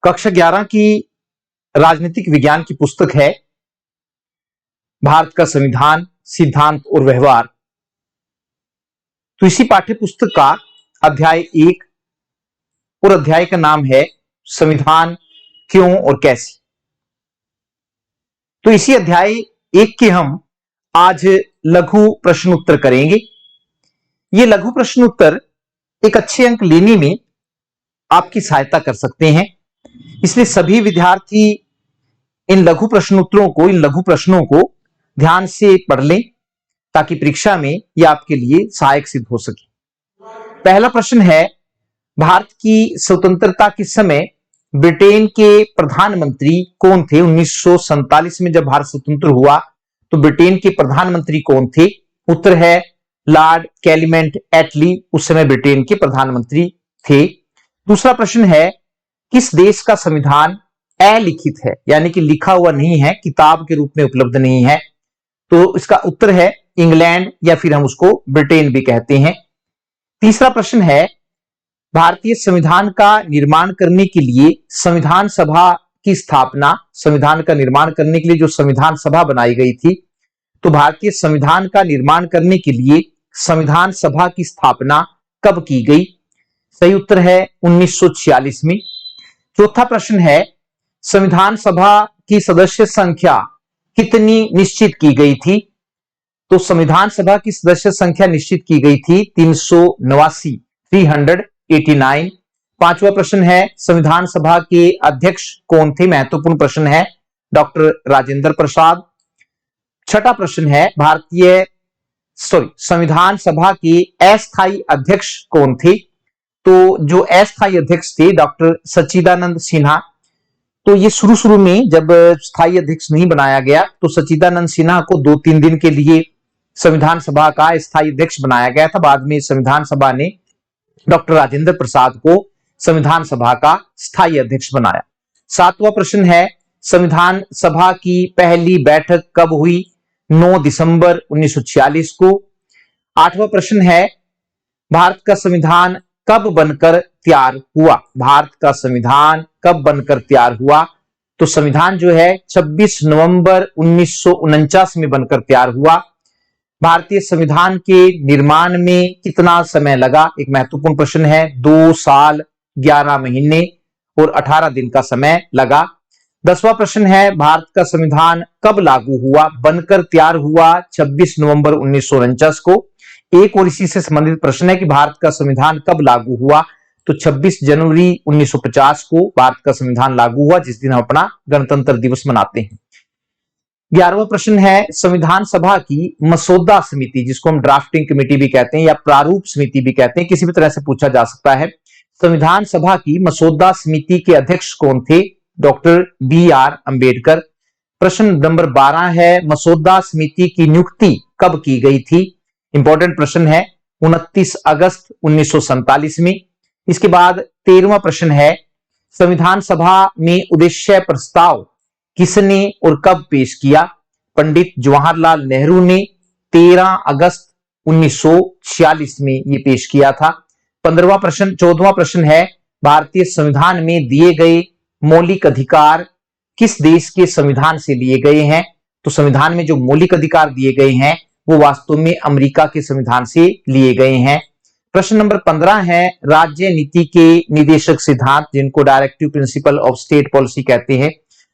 कक्षा 11 की राजनीतिक विज्ञान की पुस्तक है भारत का संविधान, सिद्धांत और व्यवहार। तो इसी पाठ्य पुस्तक का अध्याय 1 और अध्याय का नाम है संविधान क्यों और कैसे। तो इसी अध्याय 1 के हम आज लघु प्रश्न उत्तर करेंगे। ये लघु प्रश्न उत्तर एक अच्छे अंक लेने में आपकी सहायता कर सकते हैं, इसलिए सभी विद्यार्थी इन लघु प्रश्नों को ध्यान से पढ़ लें ताकि परीक्षा में यह आपके लिए सहायक सिद्ध हो सके। पहला प्रश्न है, भारत की स्वतंत्रता के समय ब्रिटेन के प्रधानमंत्री कौन थे? 1947 में जब भारत स्वतंत्र हुआ तो ब्रिटेन के प्रधानमंत्री कौन थे? उत्तर है लॉर्ड कैलिमेंट एटली, उस समय ब्रिटेन के प्रधानमंत्री थे। दूसरा प्रश्न है, किस देश का संविधान अलिखित है, यानी कि लिखा हुआ नहीं है, किताब के रूप में उपलब्ध नहीं है? तो इसका उत्तर है इंग्लैंड, या फिर हम उसको ब्रिटेन भी कहते हैं। तीसरा प्रश्न है, भारतीय संविधान का निर्माण करने के लिए संविधान सभा की स्थापना, संविधान का निर्माण करने के लिए जो संविधान सभा बनाई गई थी, तो भारतीय संविधान का निर्माण करने के लिए संविधान सभा की स्थापना कब की गई? सही उत्तर है 1946 में। चौथा प्रश्न है, संविधान सभा की सदस्य संख्या कितनी निश्चित की गई थी? तो संविधान सभा की सदस्य संख्या निश्चित की गई थी 389, 389। पांचवा प्रश्न है, संविधान सभा के अध्यक्ष कौन थे? महत्वपूर्ण प्रश्न है, डॉक्टर राजेंद्र प्रसाद। छठा प्रश्न है, संविधान सभा के अस्थायी अध्यक्ष कौन थे? तो जो अस्थायी अध्यक्ष थे डॉक्टर सच्चिदानंद सिन्हा। तो ये शुरू में जब स्थायी अध्यक्ष नहीं बनाया गया तो सच्चिदानंद सिन्हा को 2-3 दिन के लिए संविधान सभा का स्थायी अध्यक्ष बनाया गया था। बाद में संविधान सभा ने डॉक्टर राजेंद्र प्रसाद को संविधान सभा का स्थायी अध्यक्ष बनाया। सातवां प्रश्न है, संविधान सभा की पहली बैठक कब हुई? 9 दिसंबर 1946 को। आठवां प्रश्न है, भारत का संविधान कब बनकर तैयार हुआ? भारत का संविधान कब बनकर तैयार हुआ? तो संविधान जो है 26 नवंबर 1949 में बनकर तैयार हुआ। भारतीय संविधान के निर्माण में कितना समय लगा? एक महत्वपूर्ण प्रश्न है, 2 साल 11 महीने और 18 दिन का समय लगा। 10वां प्रश्न है, भारत का संविधान कब लागू हुआ? बनकर तैयार हुआ 26 नवंबर 1949 को। एक और इसी से संबंधित प्रश्न है कि भारत का संविधान कब लागू हुआ? तो 26 जनवरी 1950 को भारत का संविधान लागू हुआ, जिस दिन हम अपना गणतंत्र दिवस मनाते हैं। 11वां प्रश्न है, संविधान सभा की मसौदा समिति, जिसको हम ड्राफ्टिंग कमेटी भी कहते हैं या प्रारूप समिति भी कहते हैं, किसी भी तरह से पूछा जा सकता है। संविधान सभा की मसौदा समिति के अध्यक्ष कौन थे? Doctor BR Ambedkar. प्रश्न नंबर 12 है, मसौदा समिति की नियुक्ति कब की गई थी? इंपॉर्टेंट प्रश्न है, 29 अगस्त 1947 में। इसके बाद 13वां प्रश्न है, संविधान सभा में उद्देश्य प्रस्ताव किसने और कब पेश किया? पंडित जवाहरलाल नेहरू ने 13 अगस्त 1946 में यह पेश किया था। 14वां प्रश्न है, भारतीय संविधान में दिए गए मौलिक अधिकार किस देश के संविधान से लिए गए हैं? तो संविधान में जो मौलिक अधिकार दिए गए हैं वो वास्तव में अमेरिका के संविधान से लिए गए हैं। प्रश्न नंबर 15 है, राज्य नीति के निदेशक सिद्धांत, जिनको directive principle of state policy कहते हैं,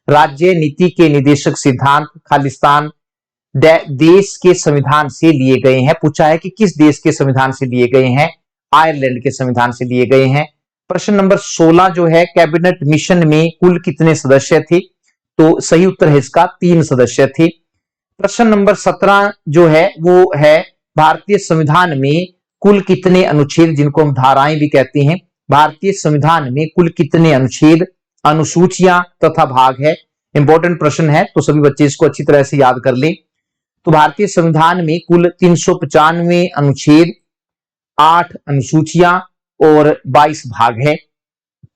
राज्य नीति के निदेशक सिद्धांत खालिस्तान देश के संविधान से लिए गए हैं। पूछा है कि किस देश के संविधान से लिए गए हैं? आयरलैंड के संविधान से लिए गए हैं। प्रश्न नंबर 16 जो है, कैबिनेट मिशन में कुल कितने सदस्य थे? तो सही उत्तर है इसका 3 सदस्य थे। प्रश्न नंबर 17 जो है वो है, भारतीय संविधान में कुल कितने अनुच्छेद, जिनको हम धाराएं भी कहते हैं, भारतीय संविधान में कुल कितने अनुच्छेद, अनुसूचियां तथा भाग है? इंपॉर्टेंट प्रश्न है, तो सभी बच्चे इसको अच्छी तरह से याद कर लें। तो भारतीय संविधान में कुल 395 अनुच्छेद, 8 अनुसूचियां और 22 भाग है।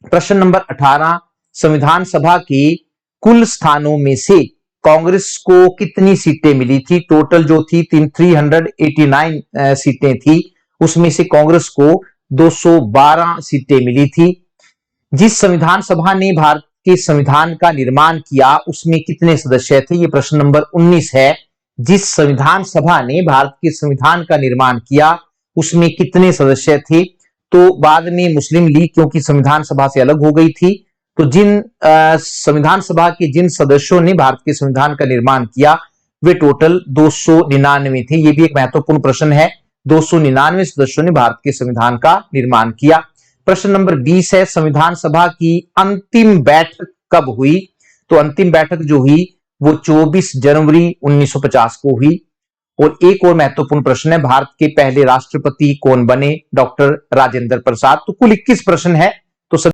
प्रश्न नंबर 18, संविधान सभा के कुल स्थानों में से कांग्रेस को कितनी सीटें मिली थी? टोटल जो थी 389 सीटें थी, उसमें से कांग्रेस को 212 सीटें मिली थी। जिस संविधान सभा ने भारत के संविधान का निर्माण किया उसमें कितने सदस्य थे? ये प्रश्न नंबर 19 है। जिस संविधान सभा ने भारत के संविधान का निर्माण किया उसमें कितने सदस्य थे? तो बाद में मुस्लिम लीग क्योंकि संविधान सभा से अलग हो गई थी, तो जिन संविधान सभा के जिन सदस्यों ने भारत के संविधान का निर्माण किया वे टोटल 299 थे। ये भी एक महत्वपूर्ण प्रश्न है। 299 सदस्यों ने भारत के संविधान का निर्माण किया। प्रश्न नंबर 20 है, संविधान सभा की अंतिम बैठक कब हुई? तो अंतिम बैठक जो हुई वो 24 जनवरी 1950 को हुई। और एक और महत्वपूर्ण प्रश्न है, भारत के पहले राष्ट्रपति कौन बने? डॉक्टर राजेंद्र प्रसाद। तो कुल 21 प्रश्न है।